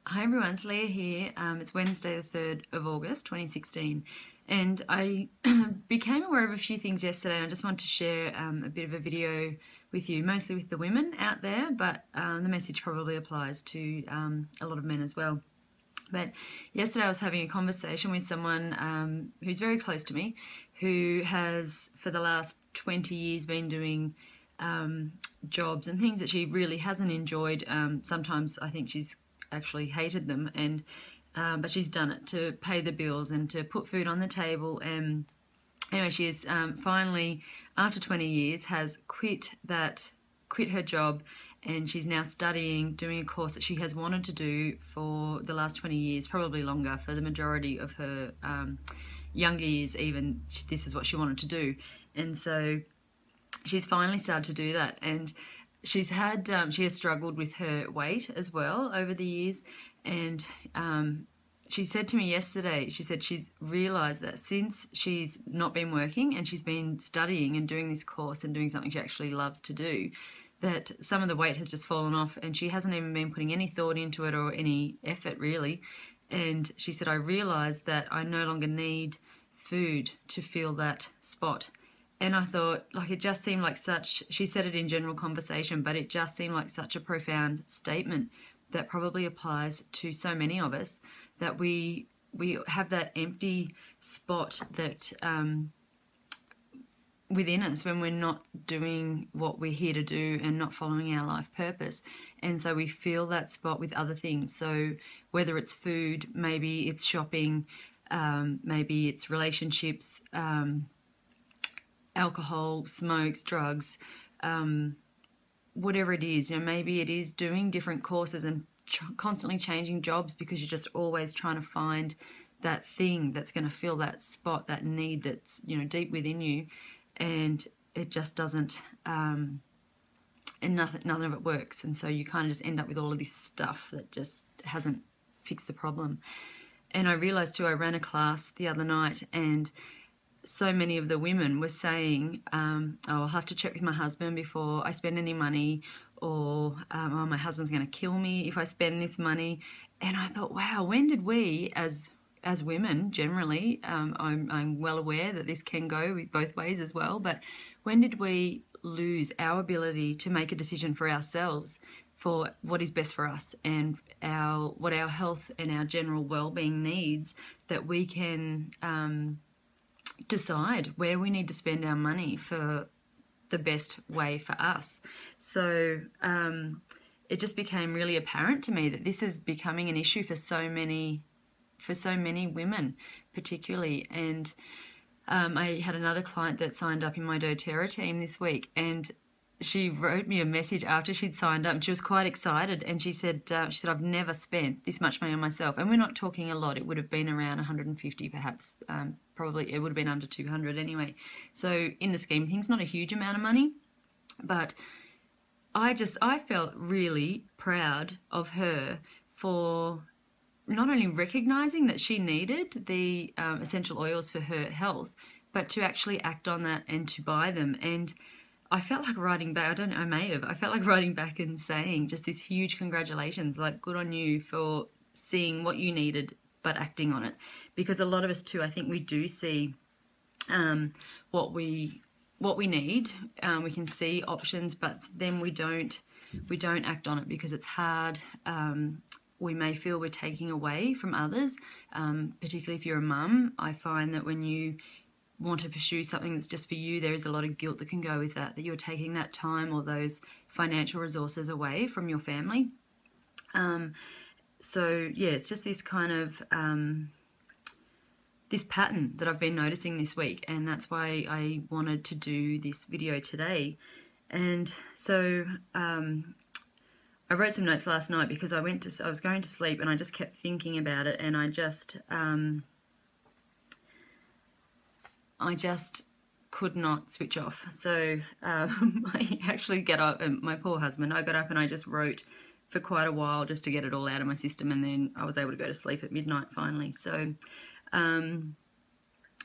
Hi everyone, it's Leah here. It's Wednesday the 3rd of August 2016 and I became aware of a few things yesterday and I just want to share a bit of a video with you, mostly with the women out there, but the message probably applies to a lot of men as well. But yesterday I was having a conversation with someone who's very close to me, who has for the last 20 years been doing jobs and things that she really hasn't enjoyed. Sometimes I think she's actually hated them, and but she's done it to pay the bills and to put food on the table. And anyway, she is finally, after 20 years, has quit her job, and she's now studying, doing a course that she has wanted to do for the last 20 years, probably longer, for the majority of her younger years even. This is what she wanted to do, and so she's finally started to do that. And she's had she has struggled with her weight as well over the years, and she said to me yesterday, she said she's realised that since she's not been working and she's been studying and doing this course and doing something she actually loves to do, that some of the weight has just fallen off, and she hasn't even been putting any thought into it or any effort really. And she said, I realised that I no longer need food to fill that spot. And I thought, like, it just seemed like such, she said it in general conversation, but it just seemed like such a profound statement that probably applies to so many of us, that we have that empty spot that within us when we're not doing what we're here to do and not following our life purpose. And so we fill that spot with other things. So whether it's food, maybe it's shopping, maybe it's relationships, alcohol, smokes, drugs, whatever it is. You know, maybe it is doing different courses and constantly changing jobs because you're just always trying to find that thing that's going to fill that spot, that need that's, you know, deep within you, and it just doesn't, and none of it works. And so you kind of just end up with all of this stuff that just hasn't fixed the problem. And I realised too, I ran a class the other night, and so many of the women were saying, oh, I'll have to check with my husband before I spend any money, or oh, my husband's going to kill me if I spend this money. And I thought, wow, when did we as women generally, I'm well aware that this can go both ways as well, but when did we lose our ability to make a decision for ourselves for what is best for us and what our health and our general well-being needs, that we can decide where we need to spend our money for the best way for us. So it just became really apparent to me that this is becoming an issue for so many women particularly. And I had another client that signed up in my doTERRA team this week, and she wrote me a message after she'd signed up, and she was quite excited, and she said I've never spent this much money on myself. And we're not talking a lot, it would have been around 150 perhaps, probably it would have been under 200 anyway. So in the scheme of things, not a huge amount of money, but I felt really proud of her for not only recognising that she needed the essential oils for her health, but to actually act on that and to buy them. And I felt like writing back, I felt like writing back and saying just this huge congratulations, like, good on you for seeing what you needed but acting on it. Because a lot of us too, I think we do see what we need, we can see options, but then we don't act on it because it's hard. We may feel we're taking away from others, particularly if you're a mum. I find that when you want to pursue something that's just for you, there is a lot of guilt that can go with that you're taking that time or those financial resources away from your family. So yeah, it's just this kind of this pattern that I've been noticing this week, and that's why I wanted to do this video today. And so I wrote some notes last night because I was going to sleep and I just kept thinking about it, and I just could not switch off. So I actually get up, and my poor husband, I got up and I just wrote for quite a while just to get it all out of my system, and then I was able to go to sleep at midnight finally. So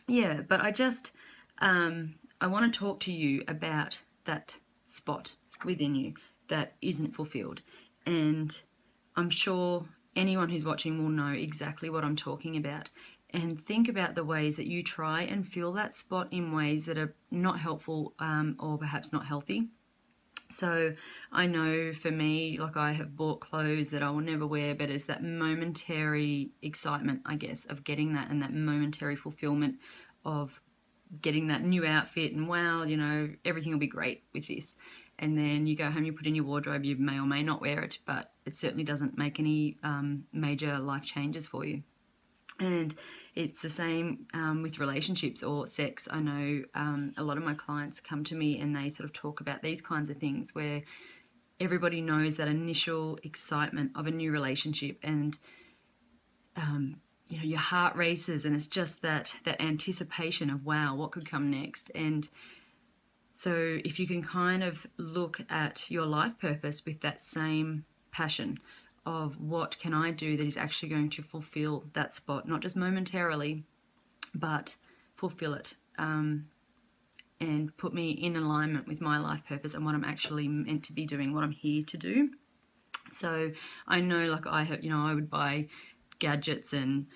yeah, but I want to talk to you about that spot within you that isn't fulfilled. And I'm sure anyone who's watching will know exactly what I'm talking about. And think about the ways that you try and fill that spot in ways that are not helpful, or perhaps not healthy. So I know for me, like, I have bought clothes that I will never wear, but it's that momentary excitement, I guess, of getting that, and that momentary fulfillment of getting that new outfit, and wow, you know, everything will be great with this. And then you go home, you put in your wardrobe, you may or may not wear it, but it certainly doesn't make any major life changes for you. And it's the same with relationships or sex. I know a lot of my clients come to me and they sort of talk about these kinds of things where everybody knows that initial excitement of a new relationship, and you know, your heart races, and it's just that anticipation of, wow, what could come next. And so if you can kind of look at your life purpose with that same passion of what can I do that is actually going to fulfill that spot, not just momentarily, but fulfill it, and put me in alignment with my life purpose and what I'm actually meant to be doing, what I'm here to do. So I know, like, I have, you know, I would buy gadgets and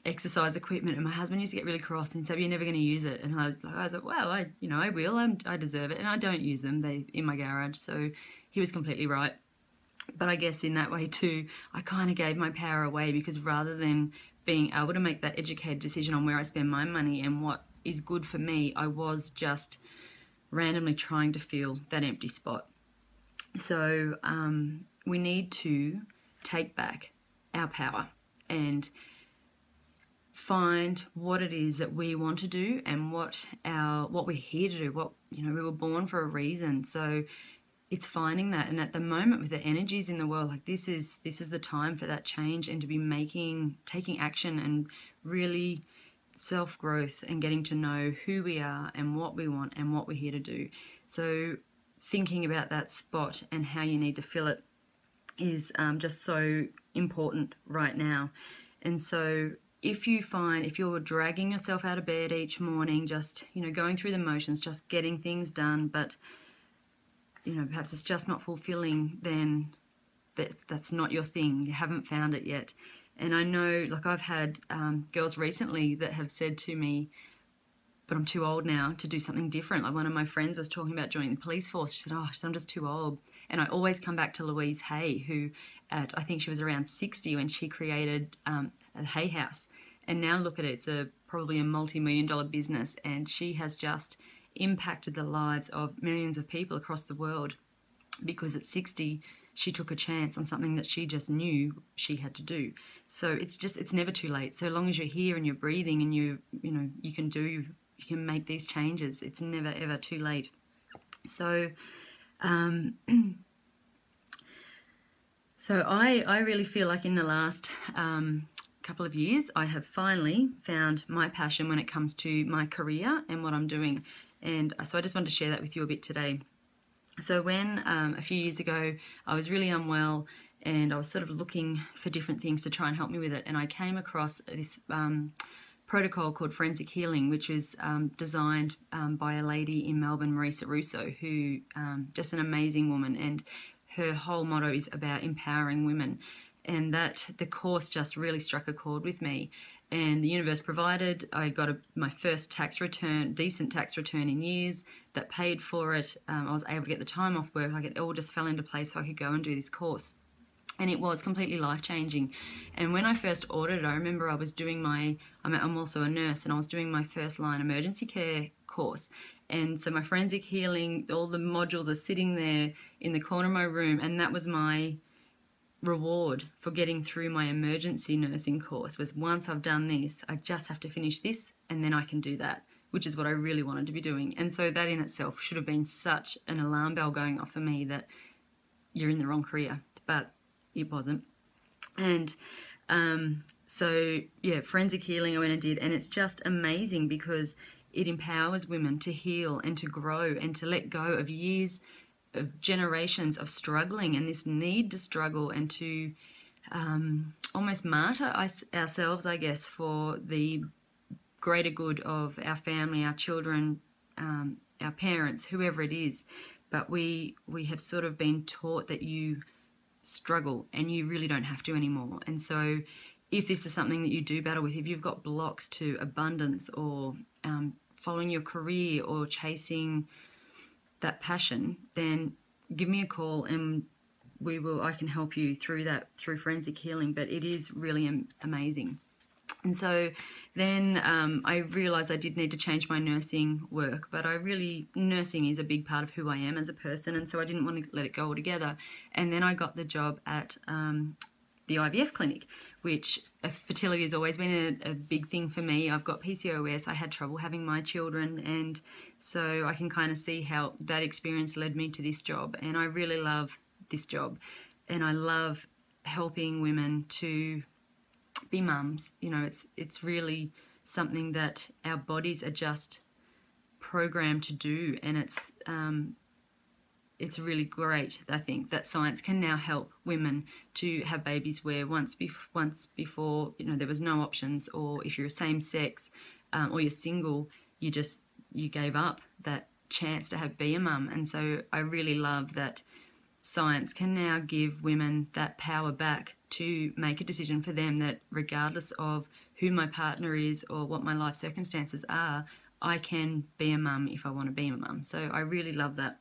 exercise equipment, and my husband used to get really cross and say, "You're never going to use it." And I was like, "Well, I will. I deserve it, and I don't use them. They're in my garage." So he was completely right. But I guess in that way too, I kind of gave my power away, because rather than being able to make that educated decision on where I spend my money and what is good for me, I was just randomly trying to fill that empty spot. So we need to take back our power and find what it is that we want to do, and what we're here to do. What, you know, we were born for a reason. So it's finding that, and at the moment with the energies in the world, like, this is the time for that change, and to be taking action and really self-growth and getting to know who we are and what we want and what we're here to do. So thinking about that spot and how you need to fill it is just so important right now. And so if you're dragging yourself out of bed each morning, just, you know, going through the motions, just getting things done, but, you know, perhaps it's just not fulfilling, then that's not your thing. You haven't found it yet. And I know, like, I've had girls recently that have said to me, "But I'm too old now to do something different." Like, one of my friends was talking about joining the police force. She said, "Oh, I'm just too old." And I always come back to Louise Hay, who I think she was around 60 when she created a Hay House. And now look at it, it's probably a multi-million-dollar business, and she has just impacted the lives of millions of people across the world, because at 60 she took a chance on something that she just knew she had to do. So it's never too late. So long as you're here and you're breathing and you can make these changes, it's never ever too late. So so I really feel like in the last couple of years I have finally found my passion when it comes to my career and what I'm doing. And so I just wanted to share that with you a bit today. So when a few years ago I was really unwell, and I was sort of looking for different things to try and help me with it, and I came across this protocol called forensic healing, which is designed by a lady in Melbourne, Marisa Russo, who just an amazing woman, and her whole motto is about empowering women. And that the course just really struck a chord with me. And the universe provided. I got my first tax return, decent tax return in years, that paid for it. I was able to get the time off work. Like, it all just fell into place so I could go and do this course. And it was completely life-changing. And when I first ordered it, I remember I was doing I'm also a nurse, and I was doing my first line emergency care course. And so my forensic healing, all the modules are sitting there in the corner of my room, and that was my reward for getting through my emergency nursing course. Was, once I've done this, I just have to finish this, and then I can do that, which is what I really wanted to be doing. And so that in itself should have been such an alarm bell going off for me that you're in the wrong career, but it wasn't. And so yeah, forensic healing I went and did, and it's just amazing because it empowers women to heal and to grow and to let go of years of generations of struggling, and this need to struggle and to almost martyr ourselves, I guess, for the greater good of our family, our children, our parents, whoever it is. But we have sort of been taught that you struggle, and you really don't have to anymore. And so if this is something that you do battle with, if you've got blocks to abundance, or following your career, or chasing that passion, then give me a call, and I can help you through that, through forensic healing. But it is really amazing. And so then I realised I did need to change my nursing work, but nursing is a big part of who I am as a person, and so I didn't want to let it go altogether. And then I got the job at the IVF clinic, which fertility has always been a big thing for me. I've got PCOS, I had trouble having my children, and so I can kind of see how that experience led me to this job. And I really love this job, and I love helping women to be mums. You know, it's really something that our bodies are just programmed to do, and it's really great, I think, that science can now help women to have babies where once before, you know, there was no options, or if you're same sex, or you're single, you gave up that chance to be a mum. And so I really love that science can now give women that power back to make a decision for them, that regardless of who my partner is or what my life circumstances are, I can be a mum if I want to be a mum. So I really love that.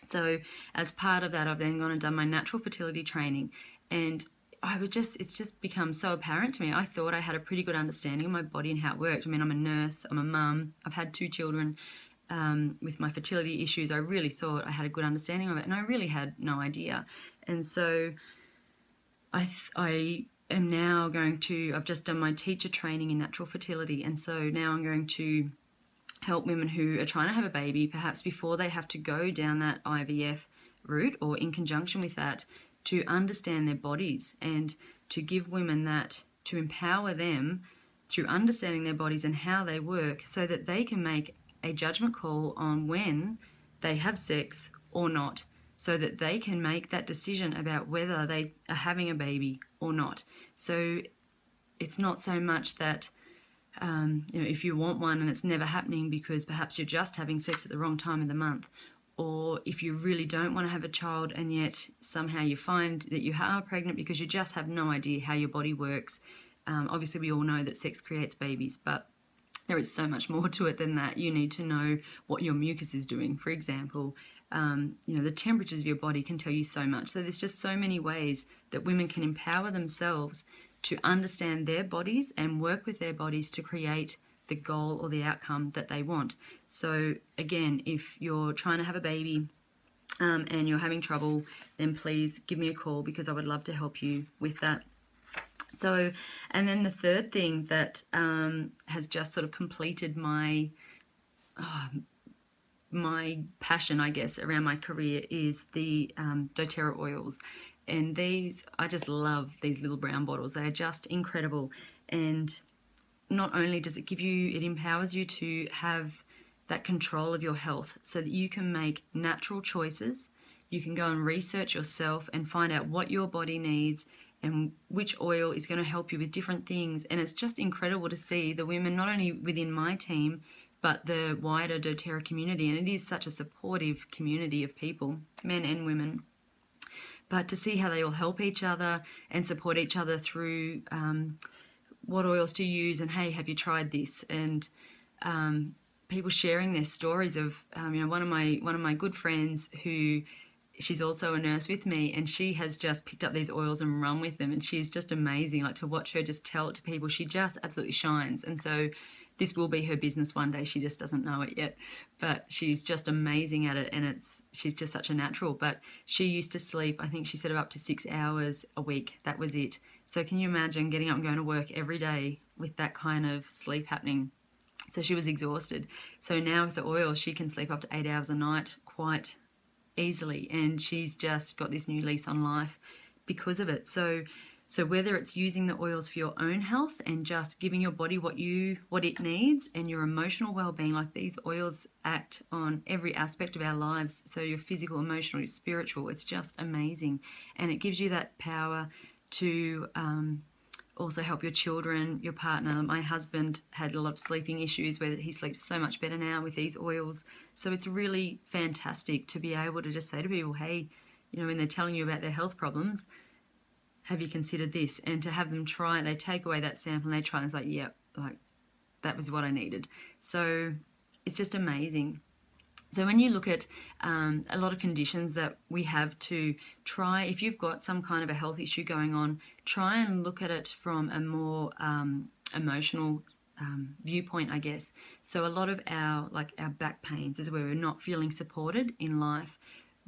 So as part of that, I've then gone and done my natural fertility training, and it's just become so apparent to me. I thought I had a pretty good understanding of my body and how it worked. I mean, I'm a nurse, I'm a mum, I've had 2 children. With my fertility issues, I really thought I had a good understanding of it, and I really had no idea. And so I am now I've just done my teacher training in natural fertility, and so now I'm going to help women who are trying to have a baby, perhaps before they have to go down that IVF route, or in conjunction with that, to understand their bodies, and to give women that, to empower them through understanding their bodies and how they work, so that they can make a judgment call on when they have sex or not, so that they can make that decision about whether they are having a baby or not. So it's not so much that you know, if you want one and it's never happening because perhaps you're just having sex at the wrong time of the month, or if you really don't want to have a child and yet somehow you find that you are pregnant because you just have no idea how your body works. Obviously we all know that sex creates babies, but there is so much more to it than that. You need to know what your mucus is doing, for example. You know, the temperatures of your body can tell you so much. So there's just so many ways that women can empower themselves to understand their bodies and work with their bodies to create the goal or the outcome that they want. So again, if you're trying to have a baby and you're having trouble, then please give me a call, because I would love to help you with that. So, and then the third thing that has just sort of completed my passion, I guess, around my career is the doTERRA oils. And I just love these little brown bottles. They are just incredible. And not only does it empowers you to have that control of your health, so that you can make natural choices. You can go and research yourself and find out what your body needs and which oil is going to help you with different things. And it's just incredible to see the women, not only within my team, but the wider doTERRA community. And it is such a supportive community of people, men and women. But to see how they all help each other and support each other through what oils to use, and hey, have you tried this? And people sharing their stories of, you know, one of my good friends who, she's also a nurse with me, and she has just picked up these oils and run with them, and she's just amazing. Like, to watch her just tell it to people, she just absolutely shines. And so this will be her business one day. She just doesn't know it yet, but she's just amazing at it, and she's just such a natural. But she used to sleep, I think she said, up to 6 hours a week. That was it. So can you imagine getting up and going to work every day with that kind of sleep happening? So she was exhausted. So now with the oil, she can sleep up to 8 hours a night quite easily, and she's just got this new lease on life because of it. So whether it's using the oils for your own health and just giving your body what it needs, and your emotional well-being, like these oils act on every aspect of our lives, so your physical, emotional, your spiritual, it's just amazing. And it gives you that power to also help your children, your partner. My husband had a lot of sleeping issues where he sleeps so much better now with these oils. So it's really fantastic to be able to just say to people, hey, you know, when they're telling you about their health problems, have you considered this? And to have them try, they take away that sample and they try, and it's like, yeah, like that was what I needed. So it's just amazing. So when you look at a lot of conditions that we have, to try, if you've got some kind of a health issue going on, try and look at it from a more emotional viewpoint, I guess. So a lot of our back pains is where we're not feeling supported in life.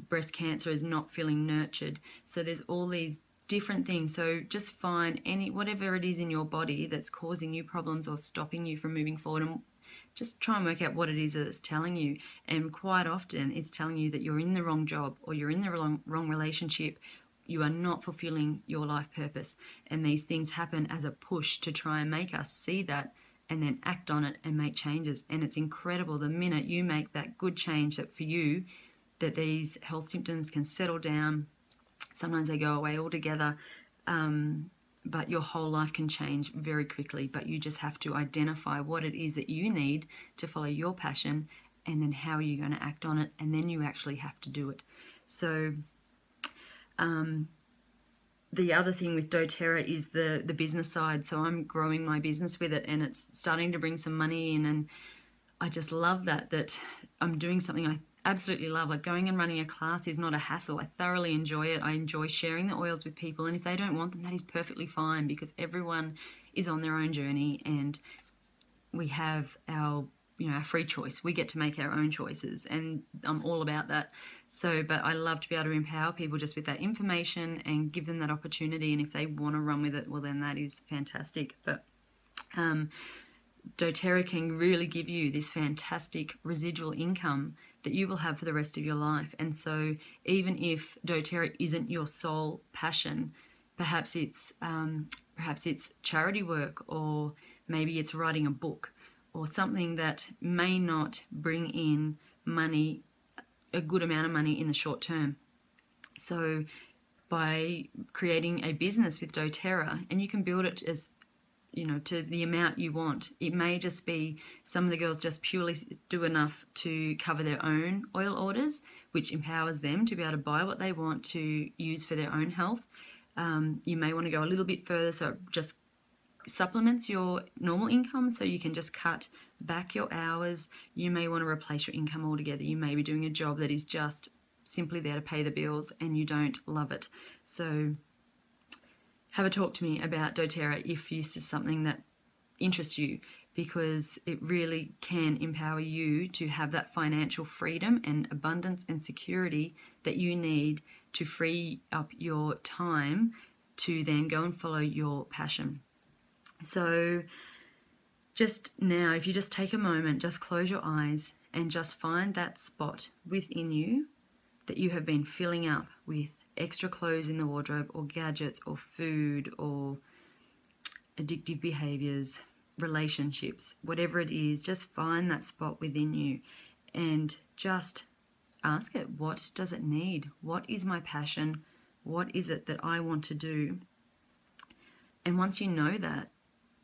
Breast cancer is not feeling nurtured. So there's all these different things. So just find whatever it is in your body that's causing you problems or stopping you from moving forward, and just try and work out what it is that it's telling you. And quite often it's telling you that you're in the wrong job, or you're in the wrong relationship. You are not fulfilling your life purpose. And these things happen as a push to try and make us see that and then act on it and make changes. And it's incredible the minute you make that good change that for you, that these health symptoms can settle down. Sometimes they go away altogether. But your whole life can change very quickly. But you just have to identify what it is that you need to follow your passion, and then how are you going to act on it, and then you actually have to do it. So the other thing with doTERRA is the business side. So I'm growing my business with it, and it's starting to bring some money in, and I just love that I'm doing something I absolutely love. Like, going and running a class is not a hassle. I thoroughly enjoy it. I enjoy sharing the oils with people, and if they don't want them, that is perfectly fine, because everyone is on their own journey, and we have our free choice. We get to make our own choices, and I'm all about that. So, but I love to be able to empower people just with that information and give them that opportunity, and if they want to run with it, well, then that is fantastic. But doTERRA can really give you this fantastic residual income that you will have for the rest of your life. And so even if doTERRA isn't your sole passion, perhaps it's charity work, or maybe it's writing a book, or something that may not bring in money, a good amount of money in the short term. So by creating a business with doTERRA, and you can build it as to the amount you want. It may just be some of the girls just purely do enough to cover their own oil orders, which empowers them to be able to buy what they want to use for their own health. You may want to go a little bit further, so it just supplements your normal income, so you can just cut back your hours. You may want to replace your income altogether. You may be doing a job that is just simply there to pay the bills and you don't love it. So have a talk to me about doTERRA if this is something that interests you, because it really can empower you to have that financial freedom and abundance and security that you need to free up your time to then go and follow your passion. So just now, if you just take a moment, just close your eyes and just find that spot within you that you have been filling up with extra clothes in the wardrobe, or gadgets, or food, or addictive behaviors, relationships, whatever it is. Just find that spot within you and just ask it, what does it need? What is my passion? What is it that I want to do? And once you know that,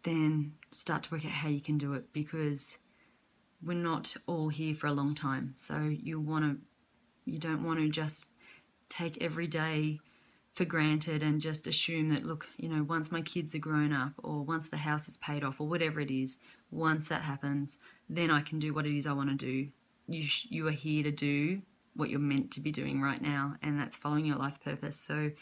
then start to work out how you can do it, because we're not all here for a long time. So you don't want to just take every day for granted and just assume that, look, once my kids are grown up, or once the house is paid off, or whatever it is, once that happens, then I can do what it is I want to do. You are here to do what you're meant to be doing right now, and that's following your life purpose. So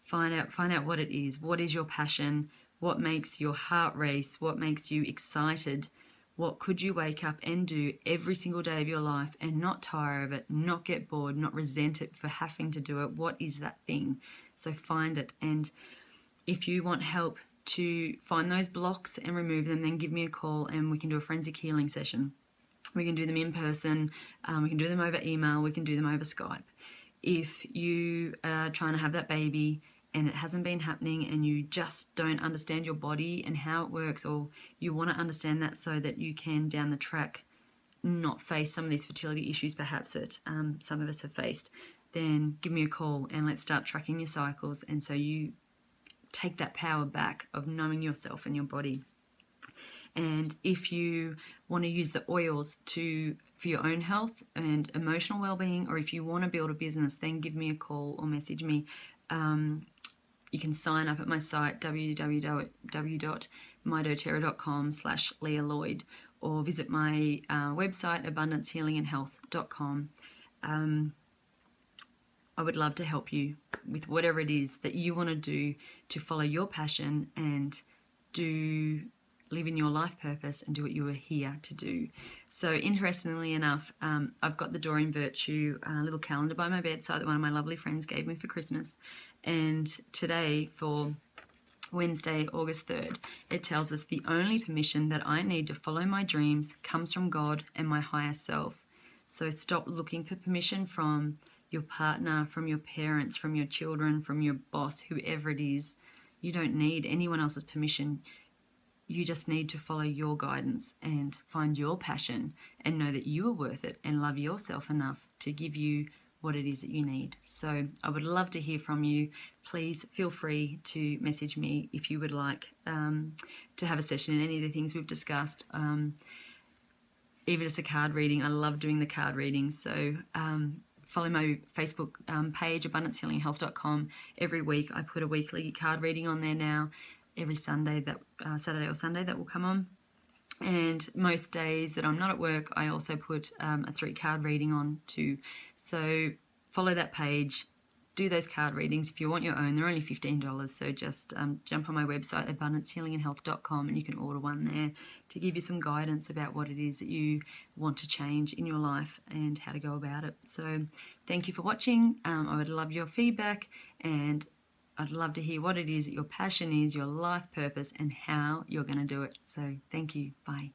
find out what it is. What is your passion? What makes your heart race? What makes you excited? What could you wake up and do every single day of your life and not tire of it, not get bored, not resent it for having to do it? What is that thing? So find it. And if you want help to find those blocks and remove them, then give me a call and we can do a forensic healing session. We can do them in person, we can do them over email, we can do them over Skype. If you are trying to have that baby and it hasn't been happening, and you just don't understand your body and how it works, or you want to understand that so that you can down the track not face some of these fertility issues perhaps that some of us have faced, then give me a call and let's start tracking your cycles, and so you take that power back of knowing yourself and your body. And if you want to use the oils to for your own health and emotional well-being, or if you want to build a business, then give me a call or message me. You can sign up at my site www.mydoterra.com/Leah Lloyd, or visit my website abundancehealingandhealth.com. I would love to help you with whatever it is that you want to do to follow your passion and live in your life purpose and do what you were here to do. So interestingly enough, I've got the Doreen Virtue little calendar by my bedside that one of my lovely friends gave me for Christmas. And today, for Wednesday, August 3rd, it tells us the only permission that I need to follow my dreams comes from God and my higher self. So stop looking for permission from your partner, from your parents, from your children, from your boss, whoever it is. You don't need anyone else's permission. You just need to follow your guidance and find your passion and know that you are worth it and love yourself enough to give you what it is that you need. So I would love to hear from you. Please feel free to message me if you would like to have a session in any of the things we've discussed. Even just a card reading. I love doing the card readings. So follow my Facebook page, abundancehealingandhealth.com. Every week I put a weekly card reading on there now. Every Sunday, Saturday or Sunday, that will come on. And most days that I'm not at work, I also put a 3-card reading on too. So follow that page, do those card readings. If you want your own, they're only $15. So just jump on my website, abundancehealingandhealth.com, and you can order one there to give you some guidance about what it is that you want to change in your life and how to go about it. So thank you for watching. I would love your feedback, and I'd love to hear what it is that your passion is, your life purpose, and how you're going to do it. So thank you. Bye.